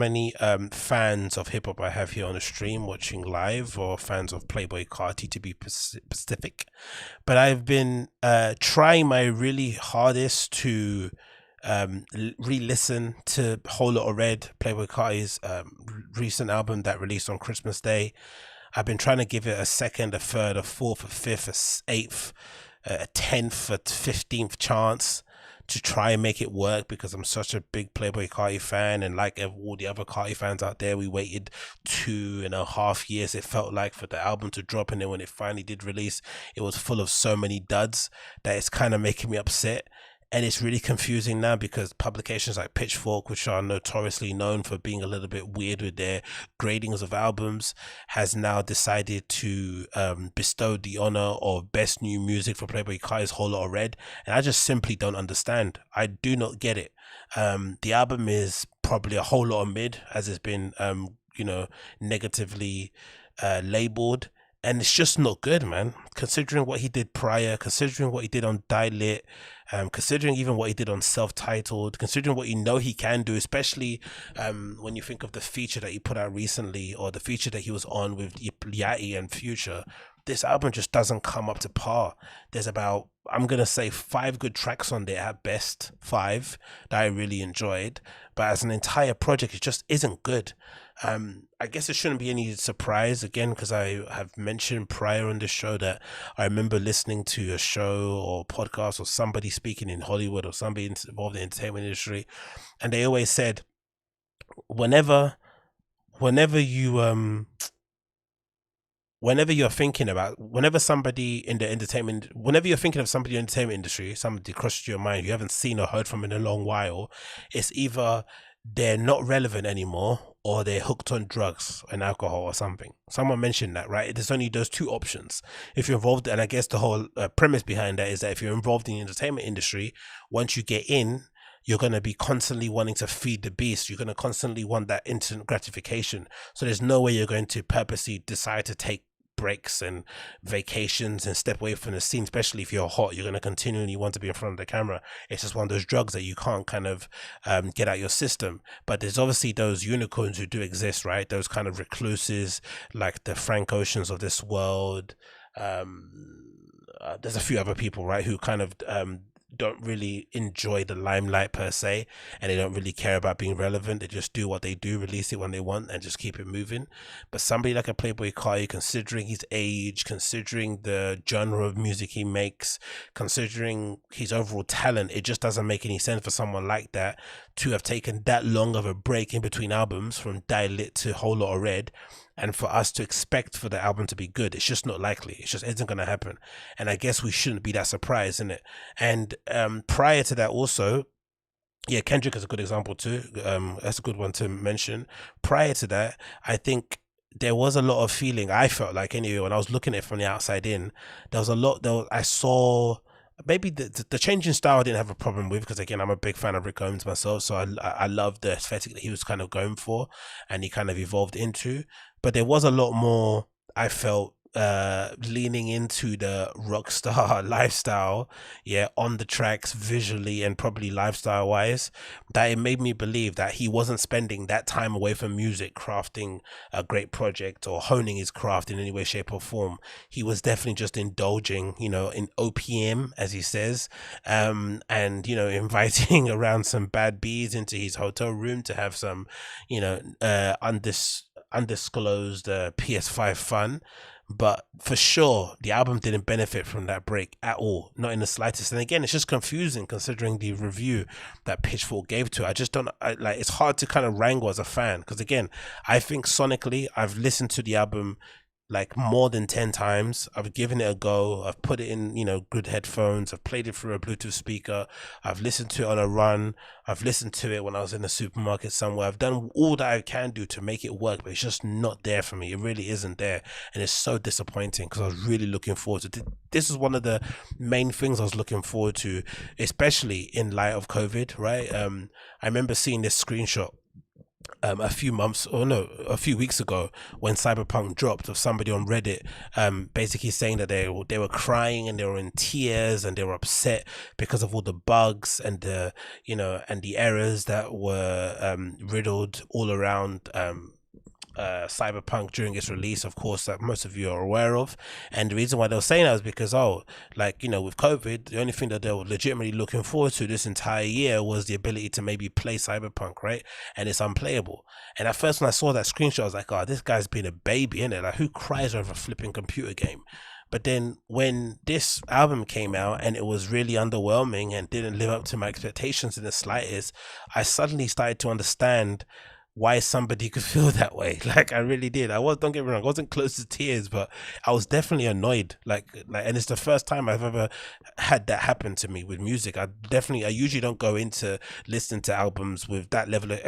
many fans of hip hop I have here on the stream watching live, or fans of Playboy Carti to be specific. But I've been trying my really hardest to re-listen to Whole Lotta Red, Playboy Carti's recent album that released on Christmas Day. I've been trying to give it a second, a third, a fourth, a fifth, a eighth, a 10th, a 15th chance to try and make it work, because I'm such a big Playboy Carti fan, and like all the other Carti fans out there, we waited 2.5 years, it felt like, for the album to drop, and then when it finally did release, it was full of so many duds that it's kind of making me upset. And it's really confusing now, because publications like Pitchfork, which are notoriously known for being a little bit weird with their gradings of albums, has now decided to bestow the honor of best new music for Playboy Carti's Whole Lotta Red. And I just simply don't understand. I do not get it. The album is probably a whole lot of mid, as it's been, negatively labeled. And it's just not good, man, considering what he did prior, considering what he did on Die Lit, considering even what he did on Self-Titled, considering what he can do, especially when you think of the feature that he put out recently, or the feature that he was on with Yachty and Future. This album just doesn't come up to par. There's about, I'm going to say, 5 good tracks on there at best, 5 that I really enjoyed. But as an entire project, it just isn't good. I guess it shouldn't be any surprise, again, because I have mentioned prior on the show that I remember listening to a show or podcast or somebody speaking in Hollywood, or somebody involved in the entertainment industry, and they always said, whenever you're thinking about, whenever somebody in the entertainment, whenever you're thinking of somebody in the entertainment industry, somebody crosses your mind you haven't seen or heard from in a long while, it's either they're not relevant anymore, or they're hooked on drugs and alcohol or something. Someone mentioned that, right? There's only those 2 options. If you're involved, and I guess the whole premise behind that is that if you're involved in the entertainment industry, once you get in, you're going to be constantly wanting to feed the beast. You're going to constantly want that instant gratification. So there's no way you're going to purposely decide to take breaks and vacations and step away from the scene, especially if you're hot. You're going to continually want to be in front of the camera. It's just one of those drugs that you can't kind of get out your system. But there's obviously those unicorns who do exist, right? Those kind of recluses, like the Frank Oceans of this world. There's a few other people, right, who kind of don't really enjoy the limelight per se, and they don't really care about being relevant. They just do what they do, release it when they want, and just keep it moving. But somebody like a Playboy Carti, considering his age, considering the genre of music he makes, considering his overall talent, it just doesn't make any sense for someone like that to have taken that long of a break in between albums, from Die Lit to Whole Lotta Red, and for us to expect for the album to be good. It's just not likely. It just isn't going to happen. And I guess we shouldn't be that surprised, isn't it? And prior to that also, yeah, Kendrick is a good example too. That's a good one to mention. Prior to that, I think there was a lot of feeling, I felt like anyway, when I was looking at it from the outside in, there was a lot, I saw, maybe the change in style I didn't have a problem with, because again, I'm a big fan of Rick Owens myself, so I love the aesthetic that he was kind of going for, and he kind of evolved into. But there was a lot more, I felt, leaning into the rock star lifestyle, yeah, on the tracks, visually and probably lifestyle wise, that it made me believe that he wasn't spending that time away from music crafting a great project or honing his craft in any way, shape or form. He was definitely just indulging, in OPM, as he says, and inviting around some bad bees into his hotel room to have some undisclosed PS5 fun. But for sure, the album didn't benefit from that break at all, not in the slightest. And again, it's just confusing considering the review that Pitchfork gave to it. I just don't like. It's hard to kind of wrangle as a fan, because again, I think sonically, I've listened to the album like more than 10 times. I've given it a go. I've put it in, good headphones. I've played it through a Bluetooth speaker. I've listened to it on a run. I've listened to it when I was in the supermarket somewhere. I've done all that I can do to make it work, but it's just not there for me. It really isn't there. And it's so disappointing, because I was really looking forward to it. This is one of the main things I was looking forward to, especially in light of COVID, right? I remember seeing this screenshot a few weeks ago, when Cyberpunk dropped, of somebody on Reddit basically saying that they were crying and they were in tears and they were upset because of all the bugs and the and the errors that were riddled all around Cyberpunk during its release, of course, that most of you are aware of. And the reason why they were saying that was because, with COVID, the only thing that they were legitimately looking forward to this entire year was the ability to maybe play Cyberpunk, right? And it's unplayable. And at first when I saw that screenshot, I was like, oh, this guy's been a baby, innit? Like, who cries over a flipping computer game? But then when this album came out and it was really underwhelming and didn't live up to my expectations in the slightest, I suddenly started to understand why somebody could feel that way. Like, I really did. Don't get me wrong, I wasn't close to tears, but I was definitely annoyed. And it's the first time I've ever had that happen to me with music. I usually don't go into listening to albums with that level of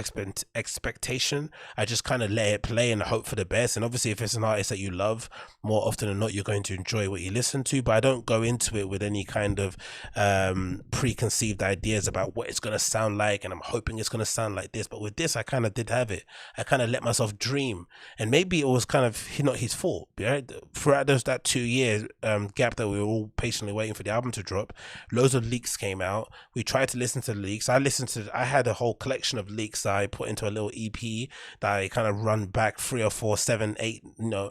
expectation. I just kind of let it play and hope for the best. And obviously, if it's an artist that you love, more often than not, you're going to enjoy what you listen to. But I don't go into it with any kind of preconceived ideas about what it's going to sound like, and I'm hoping it's going to sound like this. But with this, I kind of did have it. I kind of let myself dream, and maybe it was kind of not his fault, right? Throughout that 2 years gap that we were all patiently waiting for the album to drop, loads of leaks came out. We tried to listen to the leaks. I had a whole collection of leaks that I put into a little EP that I kind of run back 3 or 4, 7, 8,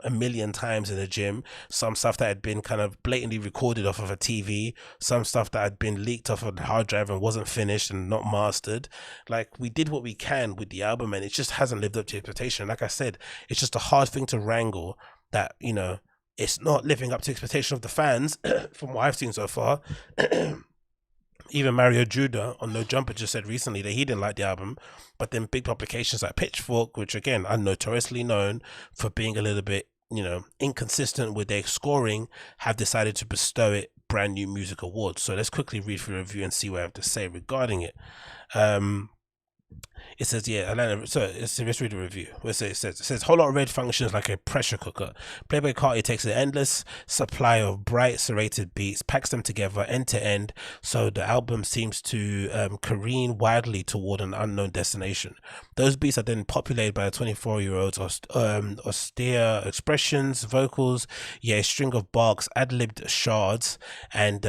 a million times in the gym. Some stuff that had been kind of blatantly recorded off of a TV, some stuff that had been leaked off of the hard drive and wasn't finished and not mastered. Like, we did what we can with the album, and it just hasn't lived up to expectation. Like I said, it's just a hard thing to wrangle that it's not living up to expectation of the fans. From what I've seen so far. Even Mario Judah on No Jumper just said recently that he didn't like the album, but then big publications like Pitchfork, which again are notoriously known for being a little bit inconsistent with their scoring, have decided to bestow it brand new music awards. So let's quickly read through the review and see what I have to say regarding it. It says, Atlanta. So let's read the review. It says, Whole Lotta Red functions like a pressure cooker. Playboi Carti takes an endless supply of bright, serrated beats, packs them together end to end, so the album seems to careen wildly toward an unknown destination. Those beats are then populated by a 24-year-old's austere expressions, vocals, a string of barks, ad-libbed shards, and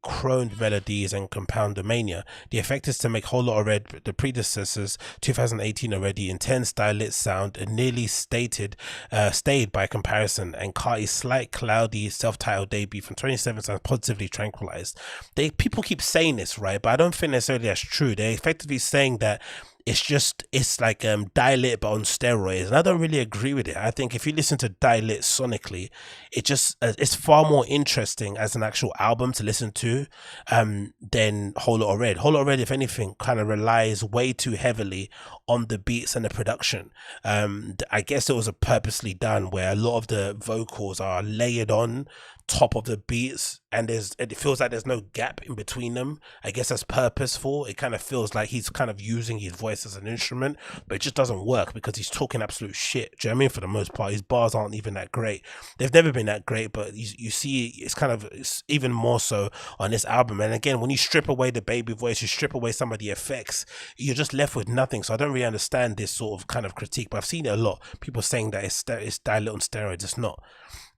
chroned melodies and compounder mania. The effect is to make Whole Lotta Red, the predecessors, 2018 already intense, stylish sound, and nearly stayed by comparison, and Carti's slight, cloudy, self-titled debut from 27 sounds positively tranquilized. People keep saying this, right? But I don't think necessarily that's true. They're effectively saying that it's like Die Lit but on steroids, and I don't really agree with it. I think if you listen to Die Lit sonically, it's far more interesting as an actual album to listen to than Whole Lotta Red. Whole Lotta Red, if anything, kind of relies way too heavily on the beats and the production. I guess it was purposely done where a lot of the vocals are layered on top of the beats, and it feels like there's no gap in between them. I guess that's purposeful. It kind of feels like he's kind of using his voice as an instrument, but it just doesn't work because he's talking absolute shit. Do you know what I mean? For the most part, his bars aren't even that great. They've never been that great, but you see it's even more so on this album. And again, when you strip away the baby voice, you strip away some of the effects, you're just left with nothing. So I don't really understand this sort of kind of critique, but I've seen it a lot. People saying that it's Die Lit on steroids. It's not.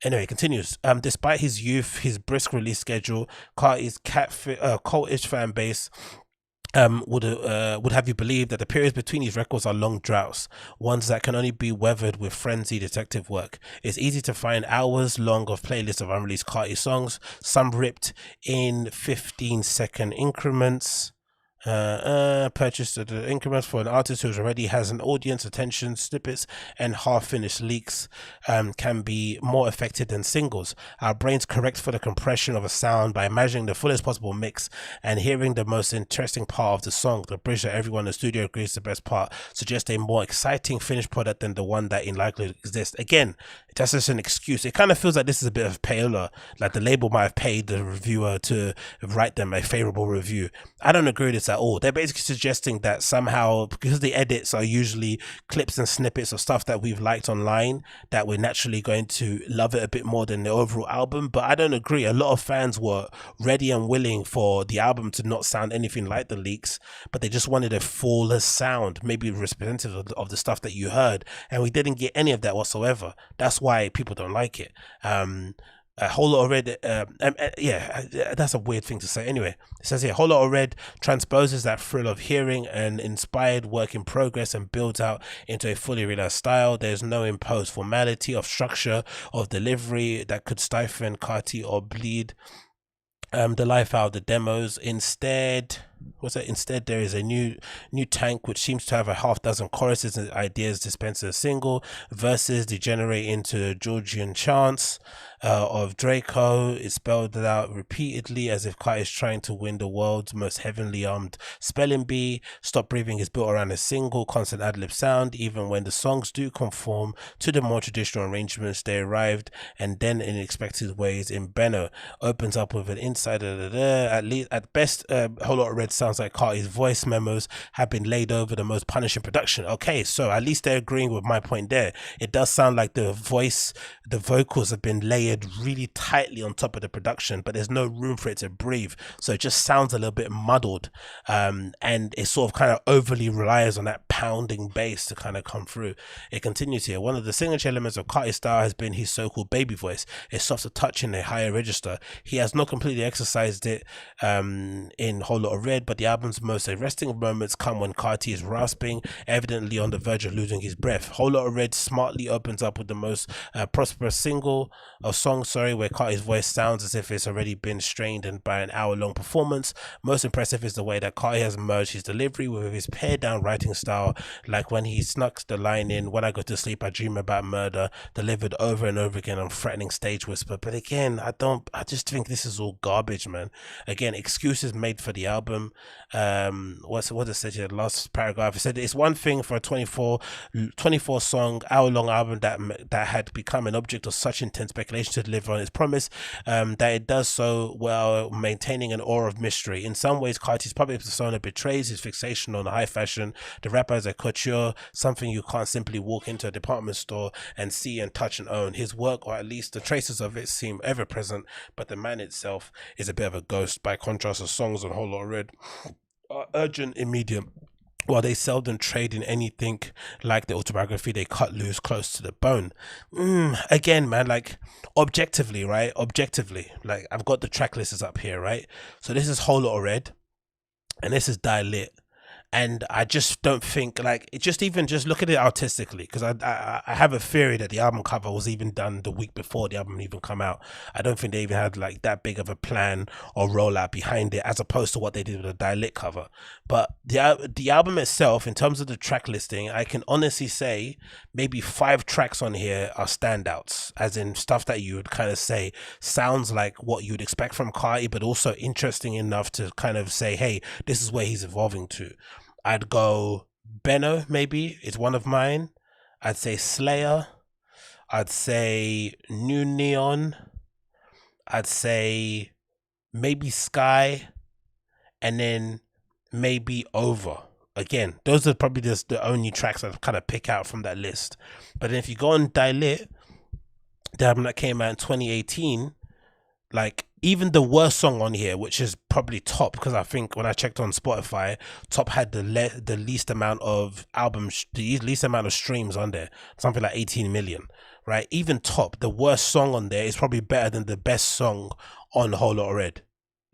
Anyway, it continues. Despite his youth, his brisk release schedule, Carti's cultish fan base would have you believe that the periods between these records are long droughts, ones that can only be weathered with frenzied detective work. It's easy to find hours long of playlists of unreleased Carti songs, some ripped in 15-second increments. Purchased the increments for an artist who already has an audience. Attention snippets and half-finished leaks can be more effective than singles. Our brains correct for the compression of a sound by imagining the fullest possible mix and hearing the most interesting part of the song. The bridge that everyone in the studio agrees is the best part suggests a more exciting finished product than the one that in likelihood exists. Again, That's just an excuse. It kind of feels like this is a bit of payola. Like the label might have paid the reviewer to write them a favorable review. I don't agree with this at all. They're basically suggesting that somehow, because the edits are usually clips and snippets of stuff that we've liked online, that we're naturally going to love it a bit more than the overall album. But I don't agree. A lot of fans were ready and willing for the album to not sound anything like the leaks, but they just wanted a fuller sound, maybe representative of the stuff that you heard. And we didn't get any of that whatsoever. That's why people don't like it. A Whole Lot of Red, that's a weird thing to say. Anyway, it says here, Whole Lot of Red transposes that thrill of hearing an inspired work in progress and builds out into a fully realized style. There's no imposed formality of structure, of delivery that could stifle Carti or bleed the life out of the demos. Instead, there is a new tank which seems to have a half dozen choruses and ideas dispensed in a single. Verses degenerate into Georgian chants of Draco. It's spelled out repeatedly as if Kai is trying to win the world's most heavenly armed spelling bee. Stop Breathing is built around a single constant ad-lib sound. Even when the songs do conform to the more traditional arrangements, they arrived and then in unexpected ways. In Benno opens up with an insider. At least at best, a Whole Lot of Red sounds like Carti's voice memos have been laid over the most punishing production. Okay, so at least they're agreeing with my point there. It does sound like the vocals have been layered really tightly on top of the production, but there's no room for it to breathe, so it just sounds a little bit muddled, and it sort of kind of overly relies on that pounding bass to kind of come through. It continues here. One of the signature elements of Carti's style has been his so-called baby voice. It's soft to touch in a higher register. He has not completely exercised it in Whole Lot of Red, but the album's most arresting moments come when Carti is rasping, evidently on the verge of losing his breath. Whole Lot of Red smartly opens up with the most prosperous song, where Carti's voice sounds as if it's already been strained and by an hour-long performance. Most impressive is the way that Carti has merged his delivery with his pared-down writing style, like when he snuck the line in, "When I go to sleep I dream about murder," delivered over and over again on threatening stage whisper. But again, I just think this is all garbage, man. Again, excuses made for the album. What it said here, last paragraph, it said it's one thing for a 24 song hour-long album that had become an object of such intense speculation to deliver on its promise, that it does so while maintaining an aura of mystery. In some ways, Carti's public persona betrays his fixation on high fashion. The rapper is a couture, something you can't simply walk into a department store and see and touch and own. His work, or at least the traces of it, seem ever present, but the man itself is a bit of a ghost. By contrast, the songs on Whole Lot of Red are urgent, immediate. While they seldom trade in anything like the autobiography, they cut loose close to the bone. Again, man, like objectively, right? Like I've got the track lists up here, right? So this is Whole Lot of Red, and this is Die Lit. And I just don't think, like, it just look at it artistically, because I have a theory that the album cover was even done the week before the album even come out. I don't think they even had like that big of a plan or rollout behind it, as opposed to what they did with the Die Lit cover. But the album itself, in terms of the track listing, I can honestly say maybe 5 tracks on here are standouts, as in stuff that you would kind of say sounds like what you'd expect from Carti, but also interesting enough to kind of say, hey, this is where he's evolving to. I'd go Benno, maybe, is one of mine. I'd say Slayer. I'd say New Neon. I'd say maybe Sky. And then maybe Over. Again, those are probably just the only tracks I'd kind of pick out from that list. But then if you go on Die Lit, the album that came out in 2018, like, even the worst song on here, which is probably Top, because I think when I checked on Spotify, Top had the least amount of the least amount of streams on there, something like 18 million, right? Even Top, the worst song on there, is probably better than the best song on Whole Lot of Red.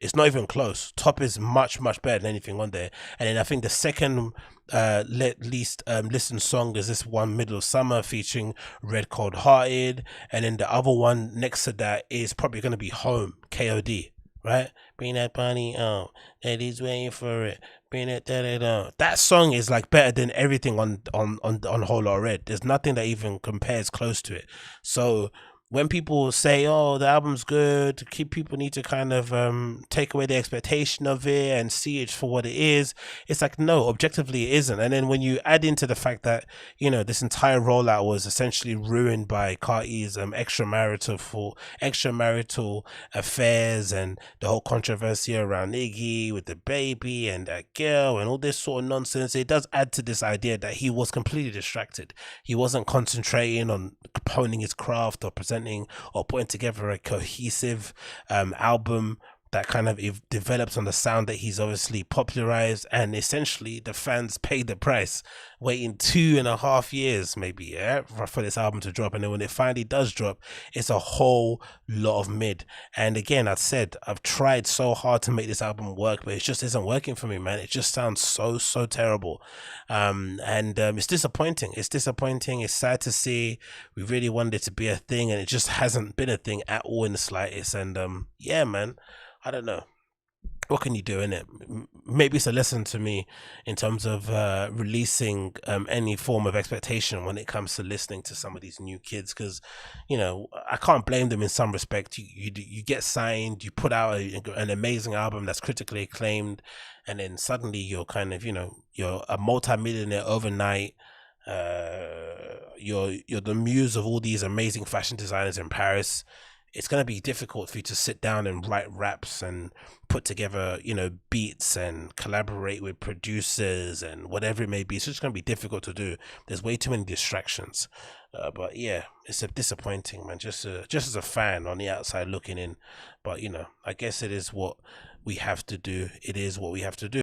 It's not even close. Top is much better than anything on there. And then I think the second least listened song is this one, Middle of Summer, featuring Red Cold Hearted. And then the other one next to that is probably going to be Home, KOD, right? Bring that bunny on, daddy's waiting for it. Bring it, that song is like better than everything on Whole Lot of Red. There's nothing that even compares close to it. So when people say, "Oh, the album's good," keep people need to kind of take away the expectation of it and see it for what it is. It's like, no, objectively it isn't. And then when you add into the fact that this entire rollout was essentially ruined by Carti's extramarital affairs and the whole controversy around Iggy with the baby and that girl and all this sort of nonsense, it does add to this idea that he was completely distracted. He wasn't concentrating on honing his craft or presenting or putting together a cohesive album that kind of develops on the sound that he's obviously popularized. And essentially the fans paid the price, waiting 2.5 years maybe, for this album to drop. And then when it finally does drop, it's a whole lot of mid. And again, I've tried so hard to make this album work, but it just isn't working for me, man. It just sounds so terrible. And it's disappointing. It's sad to see. We really wanted it to be a thing, and it just hasn't been a thing at all in the slightest. And yeah, man, I don't know. What can you do in it? Maybe it's a lesson to me in terms of releasing any form of expectation when it comes to listening to some of these new kids, because I can't blame them in some respect. You get signed, you put out an amazing album that's critically acclaimed, and then suddenly you're kind of you're a multi-millionaire overnight. You're the muse of all these amazing fashion designers in Paris. It's going to be difficult for you to sit down and write raps and put together, beats and collaborate with producers and whatever it may be. It's just going to be difficult to do. There's way too many distractions. But yeah, it's a disappointing, man. Just as a fan on the outside looking in. But I guess it is what we have to do. It is what we have to do.